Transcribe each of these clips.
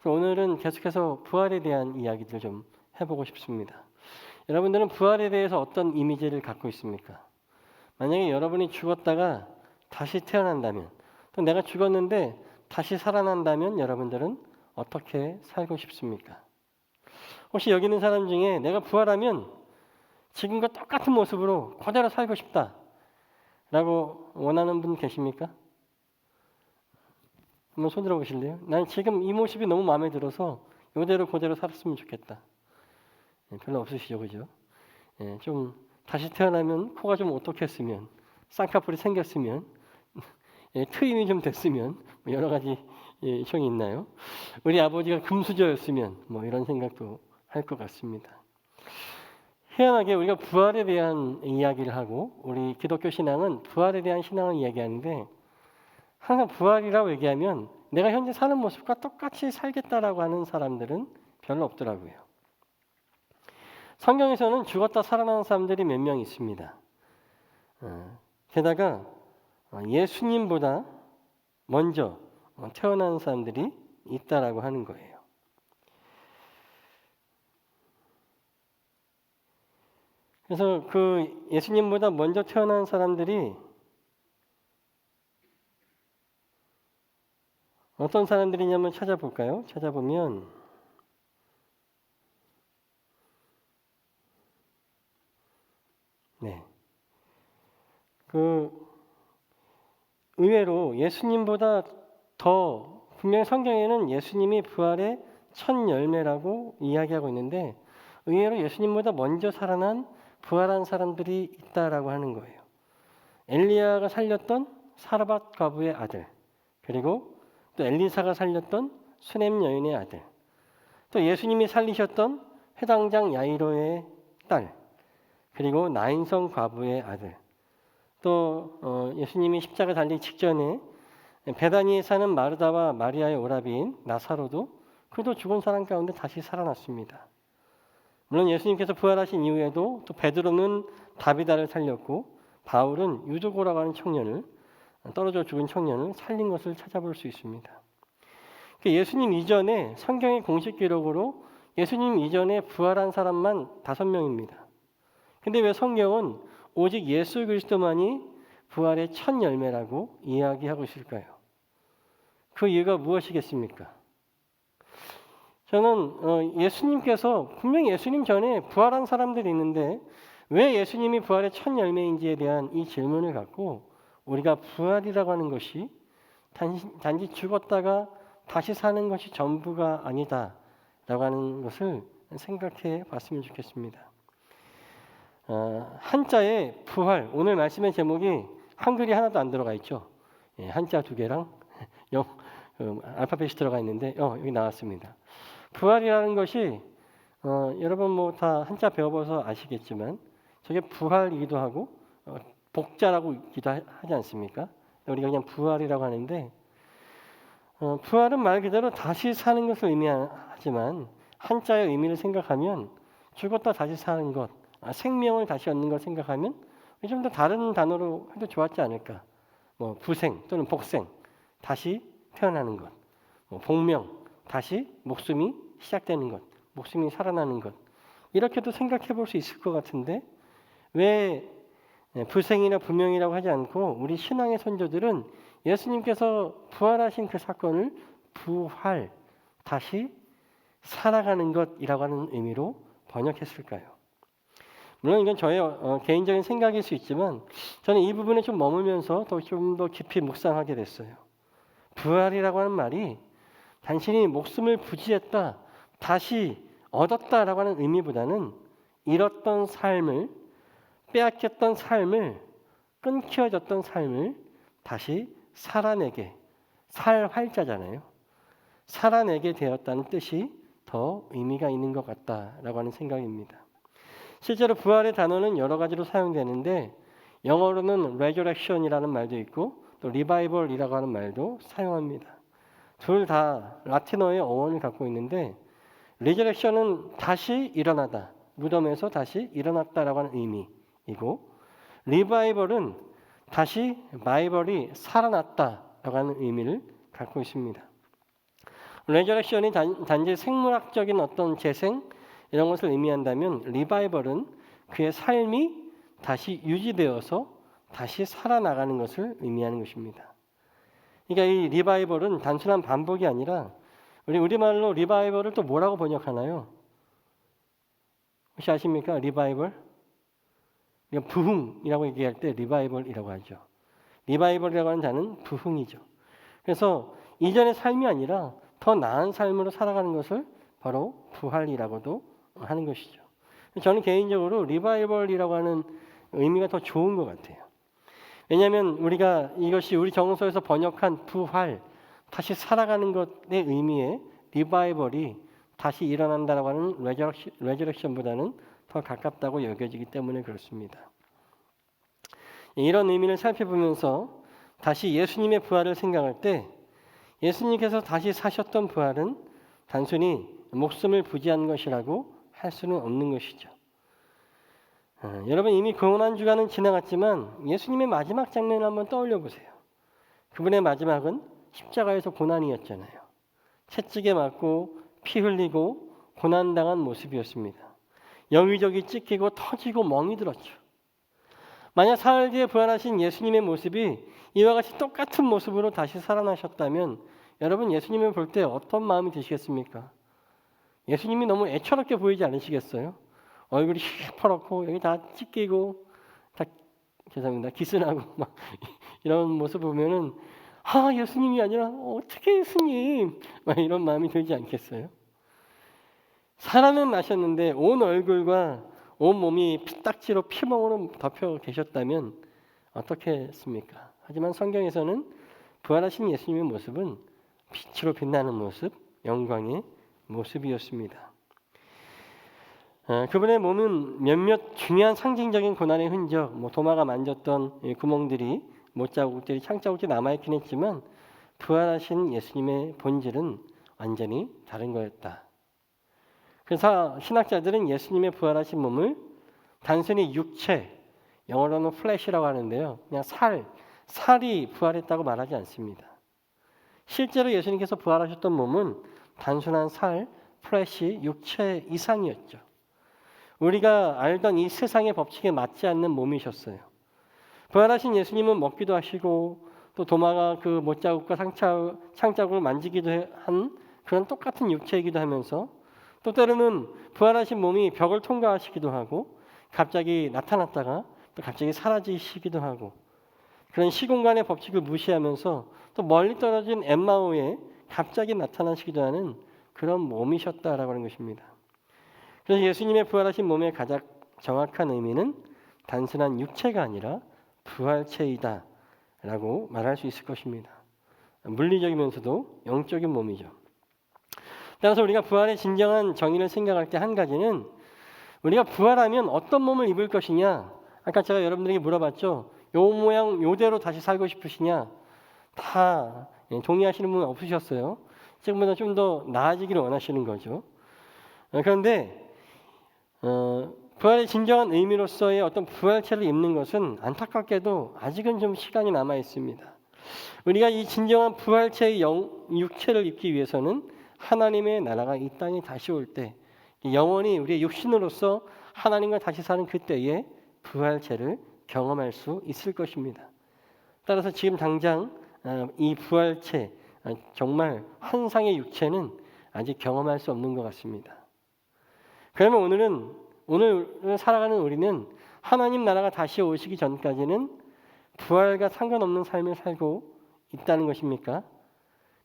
오늘은 계속해서 부활에 대한 이야기들 좀 해보고 싶습니다. 여러분들은 부활에 대해서 어떤 이미지를 갖고 있습니까? 만약에 여러분이 죽었다가 다시 태어난다면, 또 내가 죽었는데 다시 살아난다면 여러분들은 어떻게 살고 싶습니까? 혹시 여기 있는 사람 중에 내가 부활하면 지금과 똑같은 모습으로 그대로 살고 싶다 라고 원하는 분 계십니까? 한번 손 들어 보실래요? 난 지금 이 모습이 너무 마음에 들어서 이대로 그대로 살았으면 좋겠다. 별로 없으시죠, 그죠? 좀 다시 태어나면 코가 좀 오똑했으면, 쌍꺼풀이 생겼으면, 트임이 좀 됐으면, 뭐 여러 가지 형이 있나요? 우리 아버지가 금수저였으면, 뭐 이런 생각도 할 것 같습니다. 희한하게 우리가 부활에 대한 이야기를 하고, 우리 기독교 신앙은 부활에 대한 신앙을 이야기하는데, 항상 부활이라고 얘기하면 내가 현재 사는 모습과 똑같이 살겠다라고 하는 사람들은 별로 없더라고요. 성경에서는 죽었다 살아나는 사람들이 몇 명 있습니다. 게다가 예수님보다 먼저 태어난 사람들이 있다라고 하는 거예요. 그래서 그 예수님보다 먼저 태어난 사람들이 어떤 사람들이냐면 찾아볼까요? 찾아보면 의외로 예수님보다 더 분명히 성경에는 예수님이 부활의 첫 열매라고 이야기하고 있는데 의외로 예수님보다 먼저 살아난 부활한 사람들이 있다라고 하는 거예요. 엘리야가 살렸던 사르밧 과부의 아들, 그리고 또 엘리사가 살렸던 수넴 여인의 아들, 또 예수님이 살리셨던 회당장 야이로의 딸, 그리고 나인성 과부의 아들, 또 예수님이 십자가 달리기 직전에 베다니에 사는 마르다와 마리아의 오라비인 나사로도 그도 죽은 사람 가운데 다시 살아났습니다. 물론 예수님께서 부활하신 이후에도 또 베드로는 다비다를 살렸고 바울은 유두고라고 하는 청년을 떨어져 죽은 청년을 살린 것을 찾아볼 수 있습니다. 예수님 이전에 성경의 공식 기록으로 예수님 이전에 부활한 사람만 5명입니다. 근데 왜 성경은 오직 예수 그리스도만이 부활의 첫 열매라고 이야기하고 있을까요? 그 이유가 무엇이겠습니까? 저는 예수님께서 분명히 예수님 전에 부활한 사람들이 있는데 왜 예수님이 부활의 첫 열매인지에 대한 이 질문을 갖고 우리가 부활이라고 하는 것이 단지 죽었다가 다시 사는 것이 전부가 아니다라고 하는 것을 생각해 봤으면 좋겠습니다. 한자의 부활, 오늘 말씀의 제목이 한글이 하나도 안 들어가 있죠. 한자 2개랑 알파벳이 들어가 있는데 여기 나왔습니다. 부활이라는 것이 여러분 뭐 다 한자 배워봐서 아시겠지만 저게 부활이기도 하고 복자라고 있기도 하지 않습니까? 우리가 그냥 부활이라고 하는데 부활은 말 그대로 다시 사는 것을 의미하지만 한자의 의미를 생각하면 죽었다 다시 사는 것, 생명을 다시 얻는 걸 생각하면 좀 더 다른 단어로 해도 좋았지 않을까? 뭐 부생 또는 복생, 다시 태어나는 것, 뭐 복명, 다시 목숨이 시작되는 것, 목숨이 살아나는 것, 이렇게도 생각해 볼 수 있을 것 같은데 왜 부생이나 부명이라고 하지 않고 우리 신앙의 선조들은 예수님께서 부활하신 그 사건을 부활, 다시 살아가는 것이라고 하는 의미로 번역했을까요? 물론 이건 저의 개인적인 생각일 수 있지만 저는 이 부분에 좀 머물면서 좀 더 깊이 묵상하게 됐어요. 부활이라고 하는 말이 단순히 목숨을 부지했다, 다시 얻었다라고 하는 의미보다는 잃었던 삶을, 빼앗겼던 삶을, 끊겨졌던 삶을 다시 살아내게, 살활자잖아요. 살아내게 되었다는 뜻이 더 의미가 있는 것 같다라고 하는 생각입니다. 실제로 부활의 단어는 여러 가지로 사용되는데 영어로는 resurrection이라는 말도 있고 또 revival이라고 하는 말도 사용합니다. 둘 다 라틴어의 어원을 갖고 있는데 resurrection은 다시 일어나다, 무덤에서 다시 일어났다라고 하는 의미이고 revival은 다시 바이벌이 살아났다라고 하는 의미를 갖고 있습니다. 레저렉션이 단지 생물학적인 어떤 재생 이런 것을 의미한다면 리바이벌은 그의 삶이 다시 유지되어서 다시 살아나가는 것을 의미하는 것입니다. 그러니까 이 리바이벌은 단순한 반복이 아니라 우리말로 리바이벌을 또 뭐라고 번역하나요? 혹시 아십니까? 리바이벌? 부흥이라고 얘기할 때 리바이벌이라고 하죠. 리바이벌이라고 하는 단어는 부흥이죠. 그래서 이전의 삶이 아니라 더 나은 삶으로 살아가는 것을 바로 부활이라고도 하는 것이죠. 저는 개인적으로 리바이벌이라고 하는 의미가 더 좋은 것 같아요. 왜냐하면 우리가 이것이 우리 정서에서 번역한 부활, 다시 살아가는 것의 의미에 리바이벌이 다시 일어난다라고 하는 레저렉션보다는 더 가깝다고 여겨지기 때문에 그렇습니다. 이런 의미를 살펴보면서 다시 예수님의 부활을 생각할 때 예수님께서 다시 사셨던 부활은 단순히 목숨을 부지한 것이라고 할 수는 없는 것이죠. 여러분 이미 고난주간은 지나갔지만 예수님의 마지막 장면을 한번 떠올려 보세요. 그분의 마지막은 십자가에서 고난이었잖아요. 채찍에 맞고 피 흘리고 고난당한 모습이었습니다. 여기저기 찢기고 터지고 멍이 들었죠. 만약 사흘 뒤에 부활하신 예수님의 모습이 이와 같이 똑같은 모습으로 다시 살아나셨다면 여러분 예수님을 볼 때 어떤 마음이 드시겠습니까? 예수님이 너무 애처롭게 보이지 않으시겠어요? 얼굴이 시퍼렇고 여기 다 찢기고 다 죄송합니다. 기스나고 막 이런 모습 보면은 예수님이 아니라 어떻게 예수님 막 이런 마음이 들지 않겠어요? 사람은 나셨는데 온 얼굴과 온 몸이 피딱지로 피멍으로 덮여 계셨다면 어떻게 했습니까? 하지만 성경에서는 부활하신 예수님의 모습은 빛으로 빛나는 모습, 영광의 모습이었습니다. 그분의 몸은 몇몇 중요한 상징적인 고난의 흔적, 도마가 만졌던 구멍들이, 못자국들이, 창자국들이 남아있긴 했지만 부활하신 예수님의 본질은 완전히 다른 거였다. 그래서 신학자들은 예수님의 부활하신 몸을 단순히 육체, 영어로는 플래시라고 하는데요. 그냥 살이 부활했다고 말하지 않습니다. 실제로 예수님께서 부활하셨던 몸은 단순한 플래시, 육체 이상이었죠. 우리가 알던 이 세상의 법칙에 맞지 않는 몸이셨어요. 부활하신 예수님은 먹기도 하시고 또 도마가 그 못자국과 창자국을 만지기도 한 그런 똑같은 육체이기도 하면서 또 때로는 부활하신 몸이 벽을 통과하시기도 하고 갑자기 나타났다가 또 갑자기 사라지시기도 하고 그런 시공간의 법칙을 무시하면서 또 멀리 떨어진 엠마오에 갑자기 나타나시기도 하는 그런 몸이셨다라고 하는 것입니다. 그래서 예수님의 부활하신 몸의 가장 정확한 의미는 단순한 육체가 아니라 부활체이다라고 말할 수 있을 것입니다. 물리적이면서도 영적인 몸이죠. 따라서 우리가 부활의 진정한 정의를 생각할 때 한 가지는 우리가 부활하면 어떤 몸을 입을 것이냐. 아까 제가 여러분들에게 물어봤죠. 요 모양 요대로 다시 살고 싶으시냐. 다 동의하시는 분은 없으셨어요. 지금보다 좀 더 나아지기를 원하시는 거죠. 그런데 부활의 진정한 의미로서의 어떤 부활체를 입는 것은 안타깝게도 아직은 좀 시간이 남아 있습니다. 우리가 이 진정한 부활체의 육체를 입기 위해서는 하나님의 나라가 이 땅에 다시 올 때 영원히 우리의 육신으로서 하나님과 다시 사는 그때에 부활체를 경험할 수 있을 것입니다. 따라서 지금 당장 이 부활체 정말 환상의 육체는 아직 경험할 수 없는 것 같습니다. 그러면 오늘 살아가는 우리는 하나님 나라가 다시 오시기 전까지는 부활과 상관없는 삶을 살고 있다는 것입니까?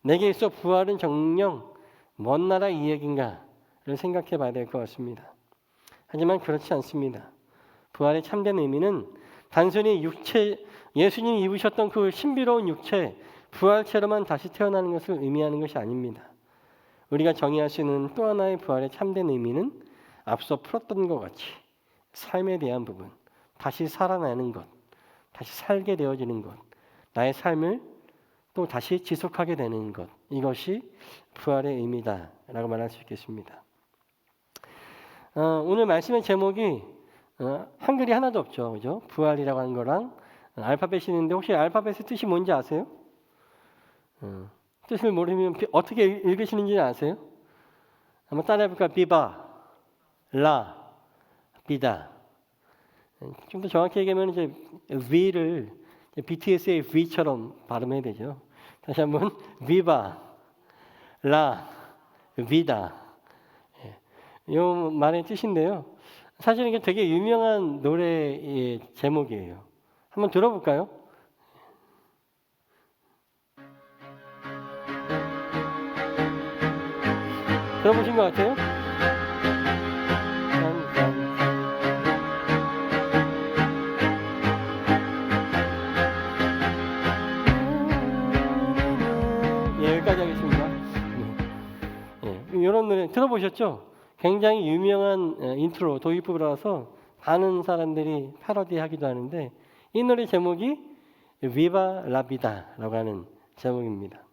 내게 있어 부활은 정녕 먼 나라 이야기인가를 생각해 봐야 될 것 같습니다. 하지만 그렇지 않습니다. 부활의 참된 의미는 단순히 예수님이 입으셨던 그 신비로운 육체, 부활체로만 다시 태어나는 것을 의미하는 것이 아닙니다. 우리가 정의할 수 있는 또 하나의 부활의 참된 의미는 앞서 풀었던 것 같이 삶에 대한 부분, 다시 살아나는 것, 다시 살게 되어지는 것, 나의 삶을 또 다시 지속하게 되는 것, 이것이 부활의 의미다라고 말할 수 있겠습니다. 오늘 말씀의 제목이 한글이 하나도 없죠, 그죠? 부활이라고 하는 거랑 알파벳이 있는데 혹시 알파벳의 뜻이 뭔지 아세요? 뜻을 모르면 어떻게 읽으시는지 아세요? 한번 따라해볼까요? 비바, 라, 비다. 좀 더 정확히 얘기하면 이제 V를 BTS의 V처럼 발음해야 되죠. 다시 한번 비바, 라, 비다. 이 말의 뜻인데요. 사실 이게 되게 유명한 노래의 제목이에요. 한번 들어볼까요? 들어보신 것 같아요? 예, 여기까지 하겠습니다. 이런 노래 들어보셨죠? 굉장히 유명한 인트로 도입부라서 많은 사람들이 패러디하기도 하는데 이 노래 제목이 비바 라비다라고 하는 제목입니다.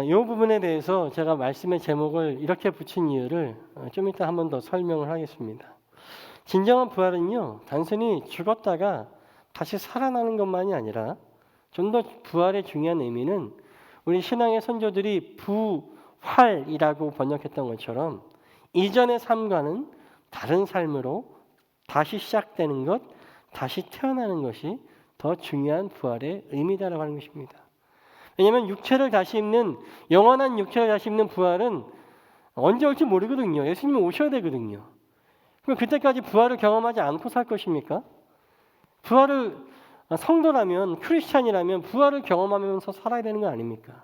이 부분에 대해서 제가 말씀의 제목을 이렇게 붙인 이유를 좀 이따 한 번 더 설명을 하겠습니다. 진정한 부활은요, 단순히 죽었다가 다시 살아나는 것만이 아니라 좀 더 부활의 중요한 의미는 우리 신앙의 선조들이 부활이라고 번역했던 것처럼 이전의 삶과는 다른 삶으로 다시 시작되는 것, 다시 태어나는 것이 더 중요한 부활의 의미다라고 하는 것입니다. 왜냐하면 육체를 다시 입는, 영원한 육체를 다시 입는 부활은 언제 올지 모르거든요. 예수님이 오셔야 되거든요. 그럼 그때까지 부활을 경험하지 않고 살 것입니까? 부활을, 성도라면, 크리스찬이라면 부활을 경험하면서 살아야 되는 거 아닙니까?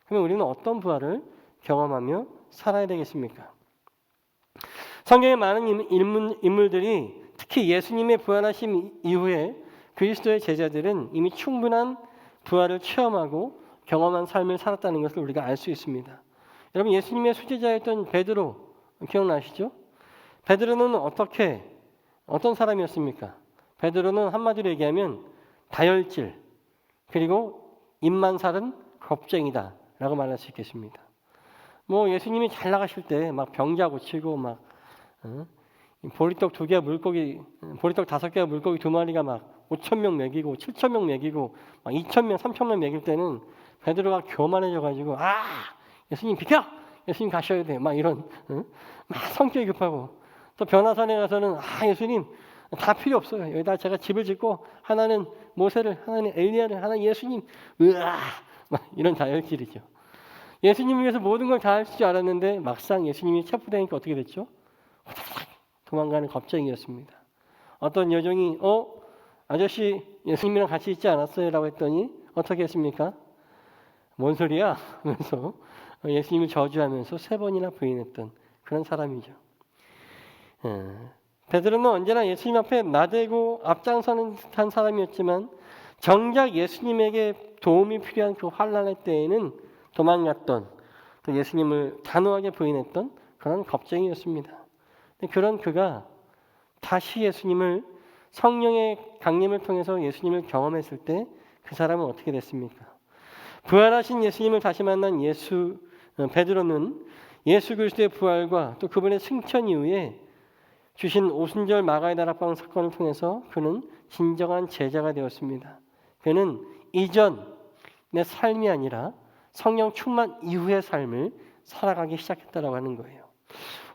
그러면 우리는 어떤 부활을 경험하며 살아야 되겠습니까? 성경의 많은 인물들이 특히 예수님의 부활하심 이후에 그리스도의 제자들은 이미 충분한 부활을 체험하고 경험한 삶을 살았다는 것을 우리가 알 수 있습니다. 여러분, 예수님의 수제자였던 베드로 기억나시죠? 베드로는 어떤 사람이었습니까? 베드로는 한마디로 얘기하면 다혈질, 그리고 입만 살은 겁쟁이다 라고 말할 수 있겠습니다. 예수님이 잘 나가실 때 막 병자 고치고 막 보리떡 2개와 물고기, 보리떡 5개와 물고기 2마리가 막 5,000명 먹이고 7,000명 먹이고 막 2,000명, 3,000명 먹일 때는 베드로가 교만해져가지고 예수님 비켜! 예수님 가셔야 돼. 막 이런 막 성격이 급하고 또 변화산에 가서는 예수님 다 필요 없어요. 여기다 제가 집을 짓고 하나는 모세를, 하나는 엘리야를, 하나는 예수님 막 이런 다혈질이죠. 예수님을 위해서 모든 걸 다 할 줄 알았는데 막상 예수님이 체포되니까 어떻게 됐죠? 도망가는 겁쟁이였습니다. 어떤 여종이 아저씨 예수님이랑 같이 있지 않았어요? 라고 했더니 어떻게 했습니까? 뭔 소리야? 하면서 예수님을 저주하면서 3번이나 부인했던 그런 사람이죠. 베드로는 언제나 예수님 앞에 나대고 앞장서는 듯한 사람이었지만 정작 예수님에게 도움이 필요한 그 환난의 때에는 도망갔던, 또 예수님을 단호하게 부인했던 그런 겁쟁이였습니다. 그런 그가 다시 예수님을, 성령의 강림을 통해서 예수님을 경험했을 때 그 사람은 어떻게 됐습니까? 부활하신 예수님을 다시 만난 베드로는 예수 그리스도의 부활과 또 그분의 승천 이후에 주신 오순절 마가의 다락방 사건을 통해서 그는 진정한 제자가 되었습니다. 그는 이전의 삶이 아니라 성령 충만 이후의 삶을 살아가기 시작했다라고 하는 거예요.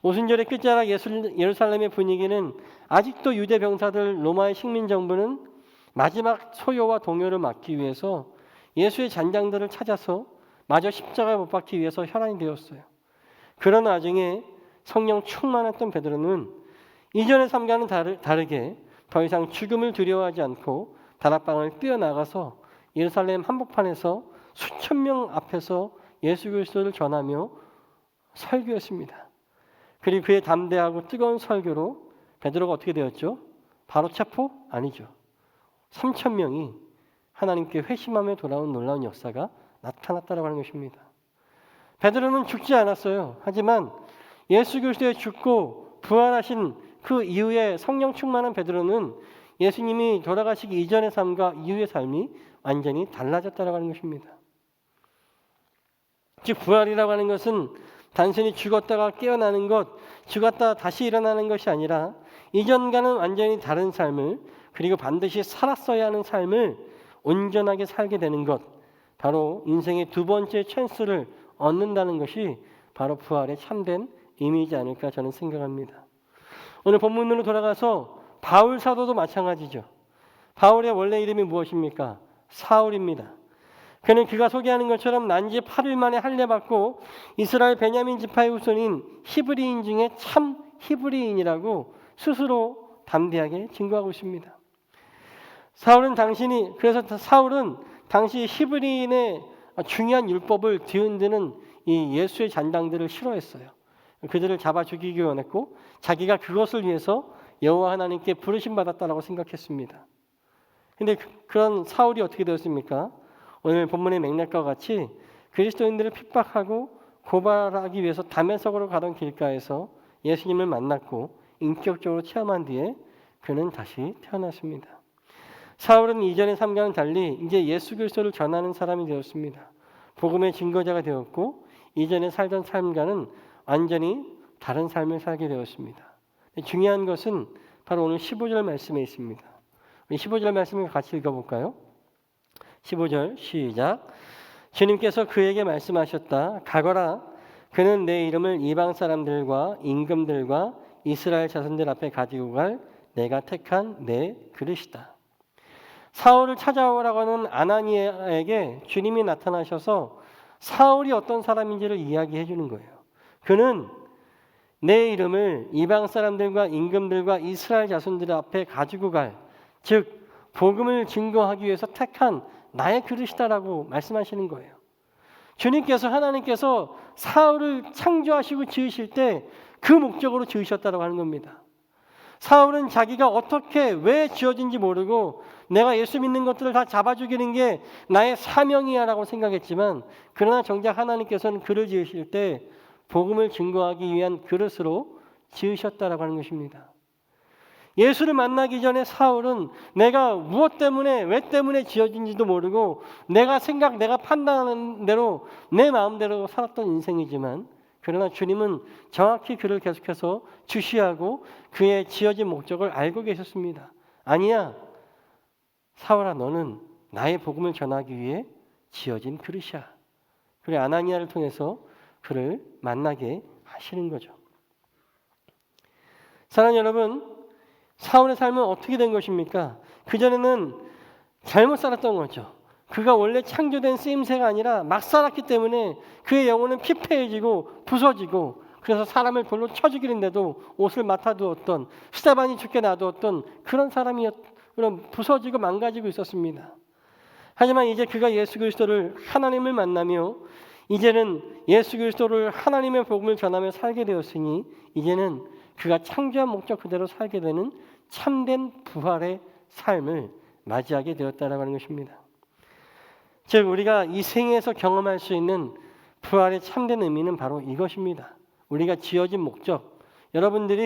오순절의 끝자락 예루살렘의 분위기는 아직도 유대 병사들, 로마의 식민 정부는 마지막 소요와 동요를 막기 위해서 예수의 잔장들을 찾아서 마저 십자가에 못 박기 위해서 혈안이 되었어요. 그런 와중에 성령 충만했던 베드로는 이전의 삶과는 다르게 더 이상 죽음을 두려워하지 않고 다락방을 뛰어나가서 예루살렘 한복판에서 수천 명 앞에서 예수 그리스도를 전하며 설교했습니다. 그리고 그의 담대하고 뜨거운 설교로 베드로가 어떻게 되었죠? 바로 체포? 아니죠. 3,000명이 하나님께 회심하며 돌아온 놀라운 역사가 나타났다고 하는 것입니다. 베드로는 죽지 않았어요. 하지만 예수 그리스도의 죽고 부활하신 그 이후에 성령 충만한 베드로는 예수님이 돌아가시기 이전의 삶과 이후의 삶이 완전히 달라졌다고 하는 것입니다. 즉 부활이라고 하는 것은 단순히 죽었다가 깨어나는 것, 죽었다 다시 일어나는 것이 아니라 이전과는 완전히 다른 삶을, 그리고 반드시 살았어야 하는 삶을 온전하게 살게 되는 것, 바로 인생의 두 번째 찬스를 얻는다는 것이 바로 부활의 참된 의미이지 않을까 저는 생각합니다. 오늘 본문으로 돌아가서 바울 사도도 마찬가지죠. 바울의 원래 이름이 무엇입니까? 사울입니다. 그는 그가 소개하는 것처럼 난지 8일 만에 할례받고 이스라엘 베냐민 지파의 후손인 히브리인 중에 참 히브리인이라고 스스로 담대하게 증거하고 있습니다. 사울은 당시 히브리인의 중요한 율법을 뒤흔드는 이 예수의 잔당들을 싫어했어요. 그들을 잡아 죽이기 원했고 자기가 그것을 위해서 여호와 하나님께 부르심 받았다라고 생각했습니다. 근데 그런 사울이 어떻게 되었습니까? 오늘 본문의 맥락과 같이 그리스도인들을 핍박하고 고발하기 위해서 다메섹으로 가던 길가에서 예수님을 만났고 인격적으로 체험한 뒤에 그는 다시 태어났습니다. 사울은 이전의 삶과는 달리 이제 예수 그리스도를 전하는 사람이 되었습니다. 복음의 증거자가 되었고 이전에 살던 삶과는 완전히 다른 삶을 살게 되었습니다. 중요한 것은 바로 오늘 15절 말씀에 있습니다. 우리 15절 말씀을 같이 읽어볼까요? 15절 시작. 주님께서 그에게 말씀하셨다. 가거라. 그는 내 이름을 이방 사람들과 임금들과 이스라엘 자손들 앞에 가지고 갈 내가 택한 내 그릇이다. 사울을 찾아오라고 하는 아나니아에게 주님이 나타나셔서 사울이 어떤 사람인지를 이야기해 주는 거예요. 그는 내 이름을 이방 사람들과 임금들과 이스라엘 자손들 앞에 가지고 갈, 즉 복음을 증거하기 위해서 택한 나의 그릇이다라고 말씀하시는 거예요. 주님께서 하나님께서 사울을 창조하시고 지으실 때 그 목적으로 지으셨다고 하는 겁니다. 사울은 자기가 어떻게 왜 지어진지 모르고 내가 예수 믿는 것들을 다 잡아 죽이는 게 나의 사명이야라고 생각했지만 그러나 정작 하나님께서는 그를 지으실 때 복음을 증거하기 위한 그릇으로 지으셨다라고 하는 것입니다. 예수를 만나기 전에 사울은 내가 무엇 때문에 왜 때문에 지어진지도 모르고 내가 판단하는 대로 내 마음대로 살았던 인생이지만 그러나 주님은 정확히 그를 계속해서 주시하고 그의 지어진 목적을 알고 계셨습니다. 아니야, 사울아, 너는 나의 복음을 전하기 위해 지어진 그릇이야. 그래 아나니아를 통해서 그를 만나게 하시는 거죠. 사랑하는 여러분, 사울의 삶은 어떻게 된 것입니까? 그전에는 잘못 살았던 거죠. 그가 원래 창조된 쓰임새가 아니라 막 살았기 때문에 그의 영혼은 피폐해지고 부서지고 그래서 사람을 돌로 쳐 죽이는데도 옷을 맡아두었던 스테반이 죽게 놔두었던 그런 그런 부서지고 망가지고 있었습니다. 하지만 이제 그가 예수 그리스도를 하나님을 만나며 이제는 예수 그리스도를 하나님의 복음을 전하며 살게 되었으니 이제는 그가 창조한 목적 그대로 살게 되는 참된 부활의 삶을 맞이하게 되었다라고 하는 것입니다. 즉 우리가 이 생에서 경험할 수 있는 부활의 참된 의미는 바로 이것입니다. 우리가 지어진 목적. 여러분들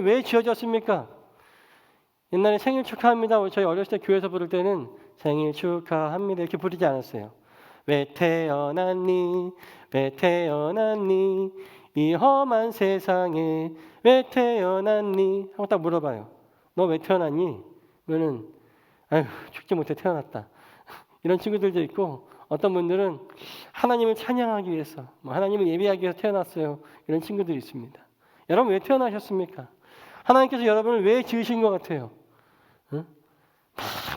왜 지어졌습니까? 옛날에 생일 축하합니다. 저희 어렸을 때 교회에서 부를 때는 생일 축하합니다 이렇게 부르지 않았어요. 왜 태어났니? 왜 태어났니? 이 험한 세상에 왜 태어났니? 하고 딱 물어봐요. 너 왜 태어났니? 그러면은 아유 죽지 못해 태어났다. 이런 친구들도 있고 어떤 분들은 하나님을 찬양하기 위해서 하나님을 예배하기 위해서 태어났어요. 이런 친구들이 있습니다. 여러분 왜 태어나셨습니까? 하나님께서 여러분을 왜 지으신 것 같아요? 막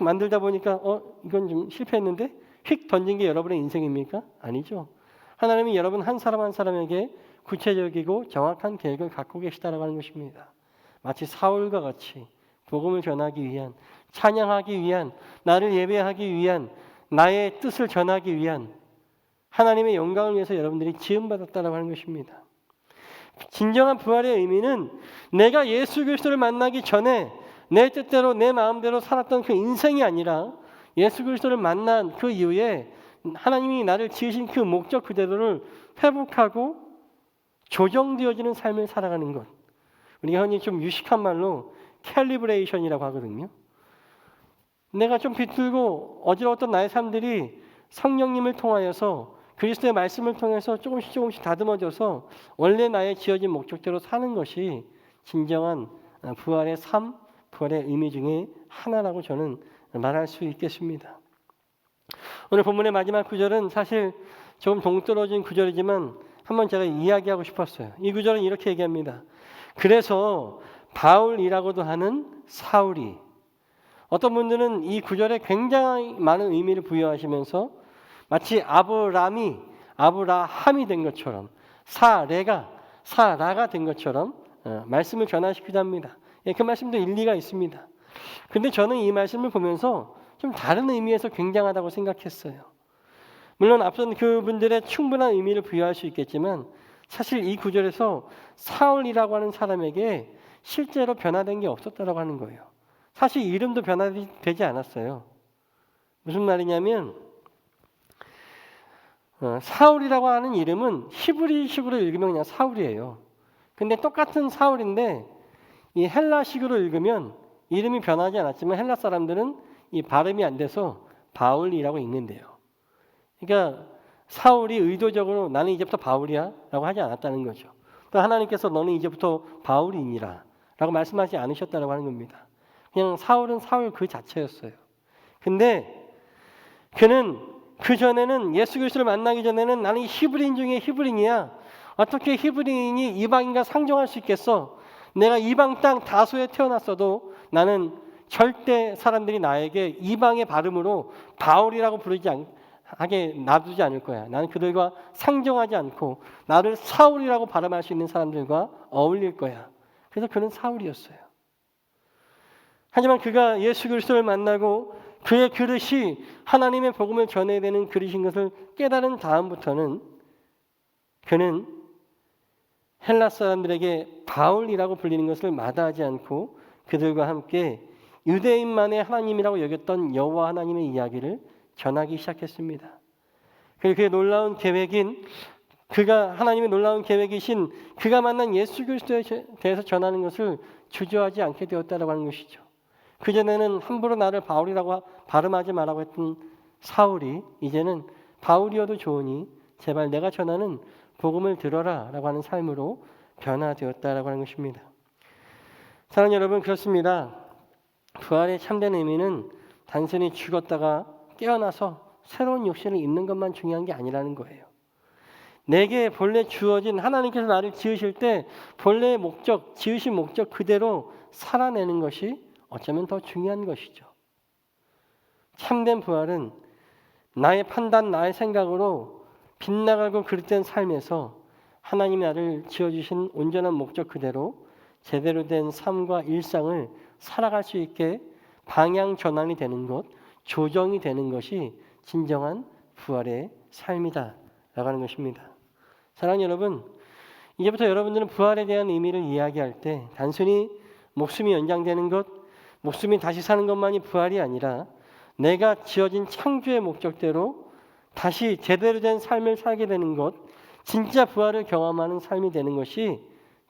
만들다 보니까 이건 좀 실패했는데 휙 던진 게 여러분의 인생입니까? 아니죠. 하나님이 여러분 한 사람 한 사람에게 구체적이고 정확한 계획을 갖고 계시다라고 하는 것입니다. 마치 사울과 같이 복음을 전하기 위한, 찬양하기 위한, 나를 예배하기 위한, 나의 뜻을 전하기 위한 하나님의 영광을 위해서 여러분들이 지음받았다라고 하는 것입니다. 진정한 부활의 의미는 내가 예수 그리스도를 만나기 전에 내 뜻대로 내 마음대로 살았던 그 인생이 아니라 예수 그리스도를 만난 그 이후에 하나님이 나를 지으신 그 목적 그대로를 회복하고 조정되어지는 삶을 살아가는 것. 우리가 흔히 좀 유식한 말로 캘리브레이션이라고 하거든요. 내가 좀 비틀고 어지러웠던 나의 삶들이 성령님을 통하여서 그리스도의 말씀을 통해서 조금씩 다듬어져서 원래 나의 지어진 목적대로 사는 것이 진정한 부활의 삶, 부활의 의미 중에 하나라고 저는 말할 수 있겠습니다. 오늘 본문의 마지막 구절은 사실 조금 동떨어진 구절이지만 한번 제가 이야기하고 싶었어요. 이 구절은 이렇게 얘기합니다. 그래서 바울이라고도 하는 사울이, 어떤 분들은 이 구절에 굉장히 많은 의미를 부여하시면서 마치 아브라함이 된 것처럼, 사라가 된 것처럼 말씀을 전하시기도 합니다. 예, 그 말씀도 일리가 있습니다. 근데 저는 이 말씀을 보면서 좀 다른 의미에서 굉장하다고 생각했어요. 물론 앞선 그분들의 충분한 의미를 부여할 수 있겠지만 사실 이 구절에서 사울이라고 하는 사람에게 실제로 변화된 게 없었다라고 하는 거예요. 사실 이름도 변화되지 않았어요. 무슨 말이냐면 사울이라고 하는 이름은 히브리식으로 읽으면 그냥 사울이에요. 근데 똑같은 사울인데 이 헬라식으로 읽으면 이름이 변하지 않았지만 헬라 사람들은 이 발음이 안 돼서 바울이라고 읽는데요. 그러니까 사울이 의도적으로 나는 이제부터 바울이야 라고 하지 않았다는 거죠. 또 하나님께서 너는 이제부터 바울이니라 라고 말씀하지 않으셨다고 하는 겁니다. 그냥 사울은 사울 그 자체였어요. 근데 그는 그전에는 예수 그리스도를 만나기 전에는 나는 히브리인 중에 히브리인이야. 어떻게 히브리인이 이방인과 상종할 수 있겠어? 내가 이방 땅 다소에 태어났어도 나는 절대 사람들이 나에게 이방의 발음으로 바울이라고 하게 놔두지 않을 거야. 나는 그들과 상종하지 않고 나를 사울이라고 발음할 수 있는 사람들과 어울릴 거야. 그래서 그는 사울이었어요. 하지만 그가 예수 그리스도를 만나고 그의 그릇이 하나님의 복음을 전해야 되는 그릇인 것을 깨달은 다음부터는 그는 헬라 사람들에게 바울이라고 불리는 것을 마다하지 않고 그들과 함께 유대인만의 하나님이라고 여겼던 여호와 하나님의 이야기를 전하기 시작했습니다. 그리고 그의 놀라운 계획인 하나님의 놀라운 계획이신 그가 만난 예수 그리스도에 대해서 전하는 것을 주저하지 않게 되었다라고 하는 것이죠. 그전에는 함부로 나를 바울이라고 발음하지 말라고 했던 사울이 이제는 바울이어도 좋으니 제발 내가 전하는 복음을 들어라라고 하는 삶으로 변화되었다라고 하는 것입니다. 사랑하는 여러분, 그렇습니다. 부활의 참된 의미는 단순히 죽었다가 깨어나서 새로운 육신을 입는 것만 중요한 게 아니라는 거예요. 내게 본래 주어진 하나님께서 나를 지으실 때 본래의 목적, 지으신 목적 그대로 살아내는 것이 어쩌면 더 중요한 것이죠. 참된 부활은 나의 판단, 나의 생각으로 빗나가고 그릇된 삶에서 하나님이 나를 지어주신 온전한 목적 그대로 제대로 된 삶과 일상을 살아갈 수 있게 방향 전환이 되는 것, 조정이 되는 것이 진정한 부활의 삶이다 라고 하는 것입니다. 사랑하는 여러분, 이제부터 여러분들은 부활에 대한 의미를 이야기할 때 단순히 목숨이 연장되는 것, 목숨이 다시 사는 것만이 부활이 아니라 내가 지어진 창조의 목적대로 다시 제대로 된 삶을 살게 되는 것, 진짜 부활을 경험하는 삶이 되는 것이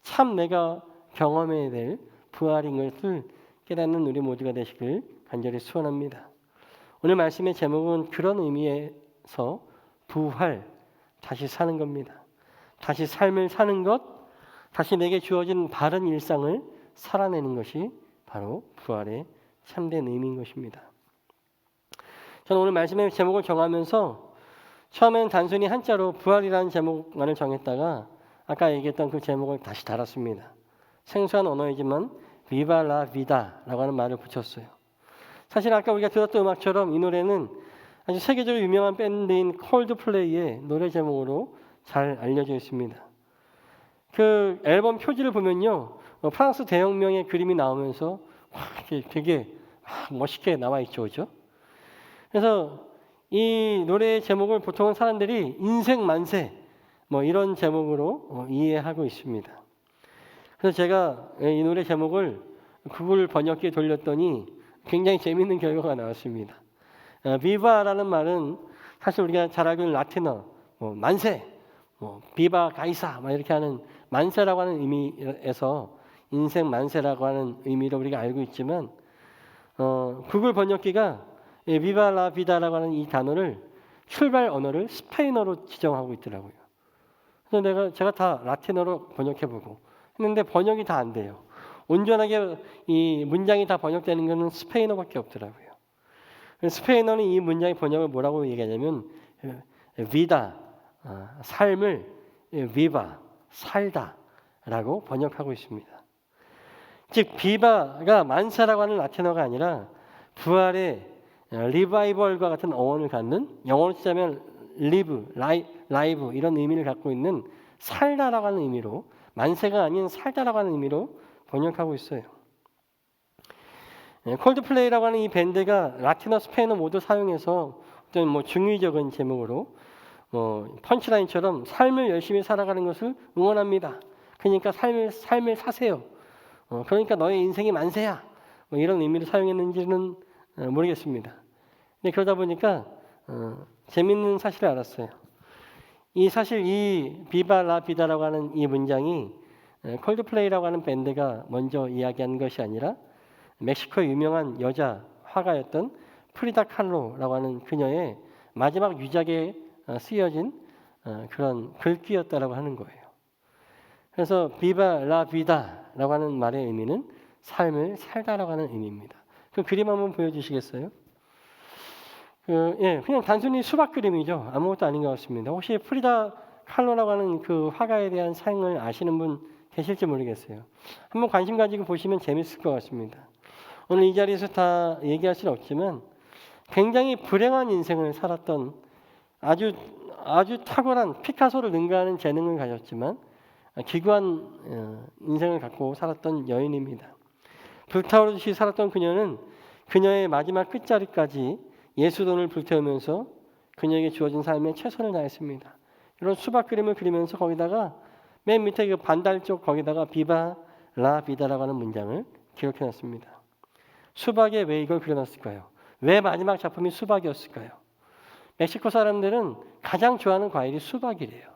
참 내가 경험해야 될 부활인 것을 깨닫는 우리 모두가 되시길 간절히 소원합니다. 오늘 말씀의 제목은 그런 의미에서 부활, 다시 사는 겁니다. 다시 삶을 사는 것, 다시 내게 주어진 바른 일상을 살아내는 것이 바로 부활의 참된 의미인 것입니다. 저는 오늘 말씀의 제목을 정하면서 처음에는 단순히 한자로 부활이라는 제목만을 정했다가 아까 얘기했던 그 제목을 다시 달았습니다. 생소한 언어이지만 비바 라 비다라고 하는 말을 붙였어요. 사실 아까 우리가 들었던 음악처럼 이 노래는 아주 세계적으로 유명한 밴드인 콜드플레이의 노래 제목으로 잘 알려져 있습니다. 그 앨범 표지를 보면요, 프랑스 대혁명의 그림이 나오면서 되게 멋있게 나와 있죠, 그렇죠? 그래서 이 노래의 제목을 보통은 사람들이 인생 만세 이런 제목으로 이해하고 있습니다. 그래서 제가 이 노래 제목을 구글 번역기에 돌렸더니 굉장히 재미있는 결과가 나왔습니다. 비바라는 말은 사실 우리가 잘 알고 있는 라틴어 만세, 비바 가이사 이렇게 하는 만세라고 하는 의미에서 인생 만세라고 하는 의미로 우리가 알고 있지만 구글 번역기가 비바 라 비다라고 하는 이 단어를 출발 언어를 스페인어로 지정하고 있더라고요. 그래서 제가 다 라틴어로 번역해보고 했는데 번역이 다 안 돼요. 온전하게 이 문장이 다 번역되는 것은 스페인어밖에 없더라고요. 스페인어는 이 문장의 번역을 뭐라고 얘기하냐면 비다, 삶을 비바, 살다라고 번역하고 있습니다. 즉 비바가 만세라고 하는 라틴어가 아니라 부활의 리바이벌과 같은 어원을 갖는, 영어로 치자면 리브, 라이브 이런 의미를 갖고 있는 살다라고 하는 의미로, 만세가 아닌 살다라고 하는 의미로 번역하고 있어요. 콜드플레이라고 하는 이 밴드가 라틴어, 스페인어 모두 사용해서 어떤 중의적인 제목으로 펀치라인처럼 삶을 열심히 살아가는 것을 응원합니다. 그러니까 삶을 사세요. 그러니까 너의 인생이 만세야. 이런 의미로 사용했는지는 모르겠습니다. 근데 그러다 보니까 재밌는 사실을 알았어요. 사실 이 비바 라 비다라고 하는 이 문장이 콜드플레이라고 하는 밴드가 먼저 이야기한 것이 아니라 멕시코의 유명한 여자 화가였던 프리다 칼로라고 하는 그녀의 마지막 유작에 쓰여진 그런 글귀였다라고 하는 거예요. 그래서 비바 라 비다라고 하는 말의 의미는 삶을 살다라고 하는 의미입니다. 그 그림 한번 보여주시겠어요? 그냥 단순히 수박 그림이죠. 아무것도 아닌 것 같습니다. 혹시 프리다 칼로라고 하는 그 화가에 대한 사용을 아시는 분 계실지 모르겠어요. 한번 관심 가지고 보시면 재밌을 것 같습니다. 오늘 이 자리에서 다 얘기할 수는 없지만 굉장히 불행한 인생을 살았던 아주 탁월한 피카소를 능가하는 재능을 가졌지만 기구한 인생을 갖고 살았던 여인입니다. 불타오르듯이 살았던 그녀는 그녀의 마지막 끝자리까지 예수돈을 불태우면서 그녀에게 주어진 삶에 최선을 다했습니다. 이런 수박 그림을 그리면서 거기다가 맨 밑에 그 반달 쪽 거기다가 비바 라 비다라고 하는 문장을 기록해놨습니다. 수박에 왜 이걸 그려놨을까요? 왜 마지막 작품이 수박이었을까요? 멕시코 사람들은 가장 좋아하는 과일이 수박이래요.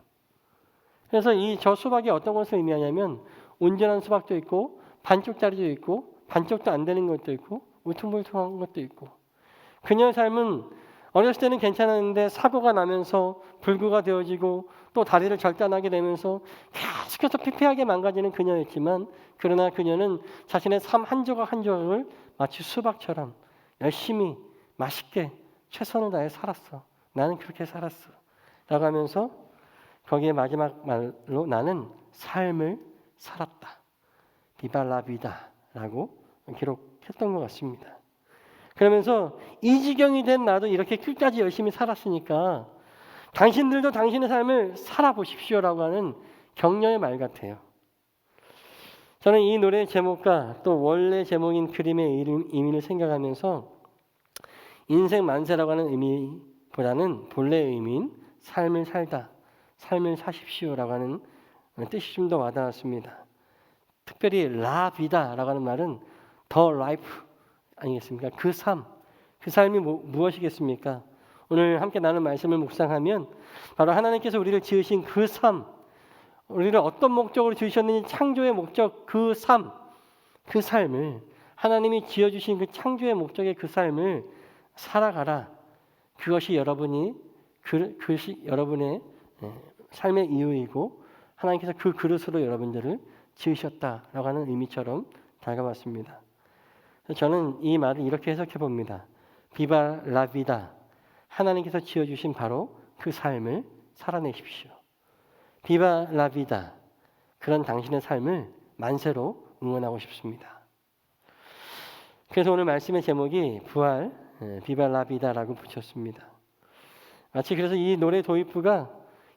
그래서 저 수박이 어떤 것을 의미하냐면 온전한 수박도 있고 반쪽짜리도 있고 반쪽도 안 되는 것도 있고 우퉁불퉁한 것도 있고, 그녀의 삶은 어렸을 때는 괜찮았는데 사고가 나면서 불구가 되어지고 또 다리를 절단하게 되면서 계속해서 피폐하게 망가지는 그녀였지만, 그러나 그녀는 자신의 삶 한 조각 한 조각을 마치 수박처럼 열심히 맛있게 최선을 다해 살았어. 나는 그렇게 살았어. 라고 하면서 거기에 마지막 말로 나는 삶을 살았다. 비발라비다 라고 기록했던 것 같습니다. 그러면서 이 지경이 된 나도 이렇게 끝까지 열심히 살았으니까 당신들도 당신의 삶을 살아보십시오라고 하는 격려의 말 같아요. 저는 이 노래의 제목과 또 원래 제목인 그림의 의미를 생각하면서 인생 만세라고 하는 의미보다는 본래의 의미인 삶을 살다, 삶을 사십시오라고 하는 뜻이 좀 더 와닿았습니다. 특별히 라비다라고 하는 말은 더 라이프 아니겠습니까? 그 삶이 무엇이겠습니까? 오늘 함께 나눈 말씀을 묵상하면 바로 하나님께서 우리를 지으신 그 삶, 우리를 어떤 목적으로 지으셨는지 창조의 목적 그 삶을 하나님이 지어주신 그 창조의 목적의 그 삶을 살아가라. 그것이 여러분의 삶의 이유이고 하나님께서 그 그릇으로 여러분들을 지으셨다라고 하는 의미처럼 다가왔습니다. 저는 이 말을 이렇게 해석해 봅니다. 비바 라비다, 하나님께서 지어주신 바로 그 삶을 살아내십시오. 비바 라비다, 그런 당신의 삶을 만세로 응원하고 싶습니다. 그래서 오늘 말씀의 제목이 부활 비바 라비다라고 붙였습니다. 마치 그래서 이 노래 도입부가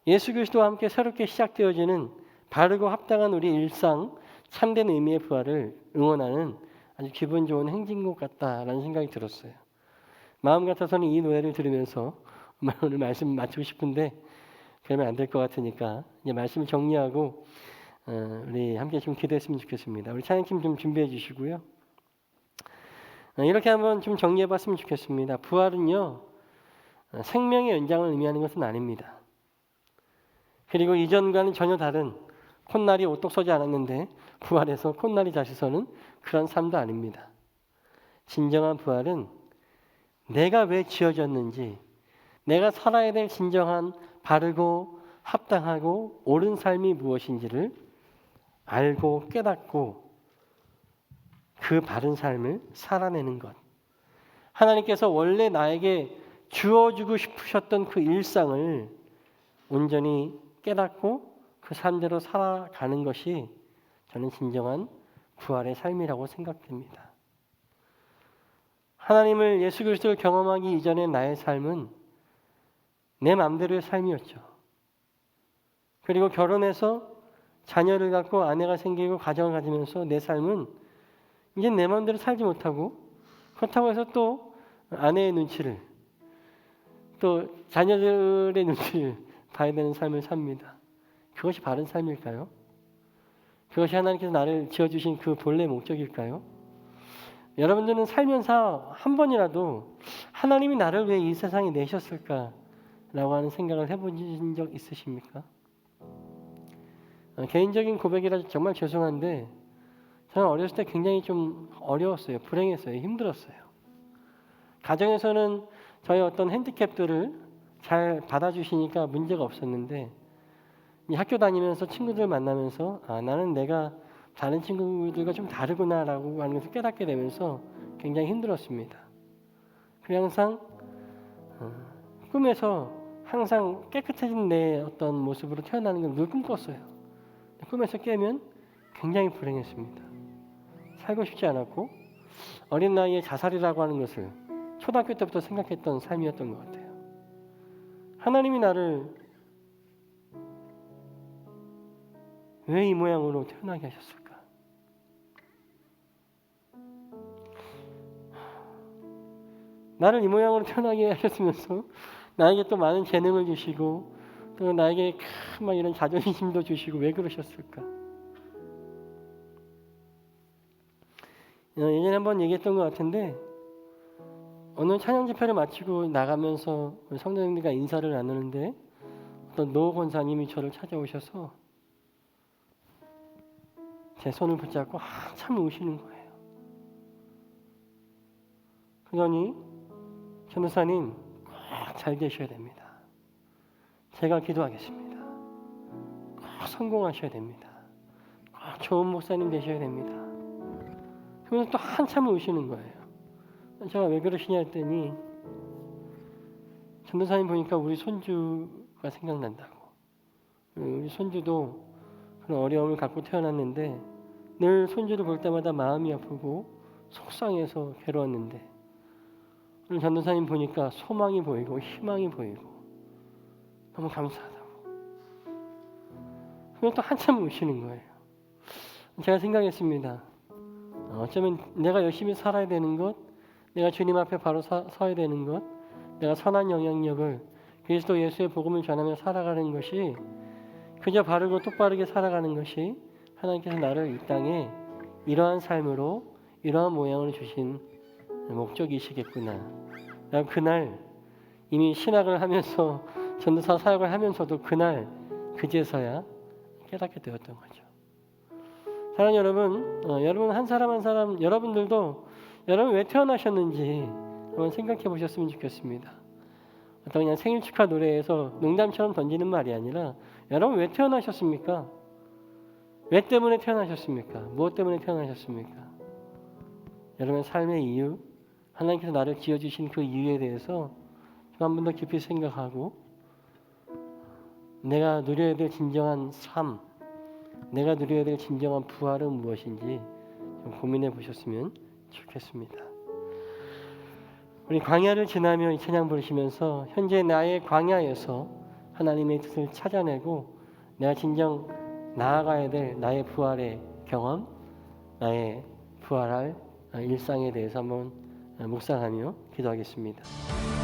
예수 그리스도와 함께 새롭게 시작되어지는 바르고 합당한 우리 일상 참된 의미의 부활을 응원하는 아주 기분 좋은 행진곡 같다라는 생각이 들었어요. 마음 같아서는 이 노래를 들으면서 오늘 말씀 마치고 싶은데 그러면 안 될 것 같으니까 이제 말씀을 정리하고 우리 함께 좀 기도했으면 좋겠습니다. 우리 찬양팀 좀 준비해 주시고요. 이렇게 한번 좀 정리해 봤으면 좋겠습니다. 부활은요, 생명의 연장을 의미하는 것은 아닙니다. 그리고 이전과는 전혀 다른, 콧날이 오똑 서지 않았는데 부활해서 콧날이 다시 서는 그런 삶도 아닙니다. 진정한 부활은 내가 왜 지어졌는지, 내가 살아야 될 진정한 바르고 합당하고 옳은 삶이 무엇인지를 알고 깨닫고 그 바른 삶을 살아내는 것. 하나님께서 원래 나에게 주어주고 싶으셨던 그 일상을 온전히 깨닫고 그 삶대로 살아가는 것이 저는 진정한 부활의 삶이라고 생각됩니다. 하나님을 예수 그리스도를 경험하기 이전의 나의 삶은 내 마음대로의 삶이었죠. 그리고 결혼해서 자녀를 갖고 아내가 생기고 가정을 가지면서 내 삶은 이제 내 마음대로 살지 못하고 그렇다고 해서 또 아내의 눈치를 또 자녀들의 눈치를 봐야 되는 삶을 삽니다. 그것이 바른 삶일까요? 그것이 하나님께서 나를 지어주신 그 본래 목적일까요? 여러분들은 살면서 한 번이라도 하나님이 나를 왜 이 세상에 내셨을까라고 하는 생각을 해보신 적 있으십니까? 개인적인 고백이라 정말 죄송한데 저는 어렸을 때 굉장히 좀 어려웠어요. 불행했어요. 힘들었어요. 가정에서는 저의 어떤 핸디캡들을 잘 받아주시니까 문제가 없었는데 이 학교 다니면서 친구들 만나면서 나는 내가 다른 친구들과 좀 다르구나라고 하는 것을 깨닫게 되면서 굉장히 힘들었습니다. 그리고 항상 꿈에서 항상 깨끗해진 내 어떤 모습으로 태어나는 걸 늘 꿈꿨어요. 꿈에서 깨면 굉장히 불행했습니다. 살고 싶지 않았고 어린 나이에 자살이라고 하는 것을 초등학교 때부터 생각했던 삶이었던 것 같아요. 하나님이 나를 왜 이 모양으로 태어나게 하셨을까? 나를 이 모양으로 태어나게 하셨으면서 나에게 또 많은 재능을 주시고 또 나에게 막 이런 자존심도 주시고 왜 그러셨을까? 예전에 한번 얘기했던 것 같은데 어느 찬양 집회를 마치고 나가면서 성도님들과 인사를 나누는데 어떤 노 권사님이 저를 찾아오셔서 제 손을 붙잡고 한참 우시는 거예요. 그러니 전도사님 꼭 잘 되셔야 됩니다. 제가 기도하겠습니다. 꼭 성공하셔야 됩니다. 꼭 좋은 목사님 되셔야 됩니다. 그러면서 또 한참 우시는 거예요. 제가 왜 그러시냐 했더니 전도사님 보니까 우리 손주가 생각난다고. 우리 손주도 그런 어려움을 갖고 태어났는데 늘 손주를 볼 때마다 마음이 아프고 속상해서 괴로웠는데 오늘 전도사님 보니까 소망이 보이고 희망이 보이고 너무 감사하다고. 그럼 또 한참 우시는 거예요. 제가 생각했습니다. 어쩌면 내가 열심히 살아야 되는 것, 내가 주님 앞에 바로 서야 되는 것, 내가 선한 영향력을 그리스도 예수의 복음을 전하며 살아가는 것이 그저 바르고 똑바르게 살아가는 것이 하나님께서 나를 이 땅에 이러한 삶으로 이러한 모양을 주신 목적이시겠구나. 그날 이미 신학을 하면서 전도사 사역을 하면서도 그날 그제서야 깨닫게 되었던 거죠. 사랑하는 여러분, 여러분 한 사람 한 사람 여러분들도 여러분 왜 태어나셨는지 한번 생각해 보셨으면 좋겠습니다. 어떤 그냥 생일 축하 노래에서 농담처럼 던지는 말이 아니라 여러분 왜 태어나셨습니까? 왜 때문에 태어나셨습니까? 무엇 때문에 태어나셨습니까? 여러분의 삶의 이유, 하나님께서 나를 지어주신 그 이유에 대해서 한 번 더 깊이 생각하고 내가 누려야 될 진정한 삶, 내가 누려야 될 진정한 부활은 무엇인지 좀 고민해 보셨으면 좋겠습니다. 우리 광야를 지나며 이 찬양 부르시면서 현재 나의 광야에서 하나님의 뜻을 찾아내고 내가 진정 나아가야 될 나의 부활의 경험, 나의 부활할 일상에 대해서 한번 묵상하며 기도하겠습니다.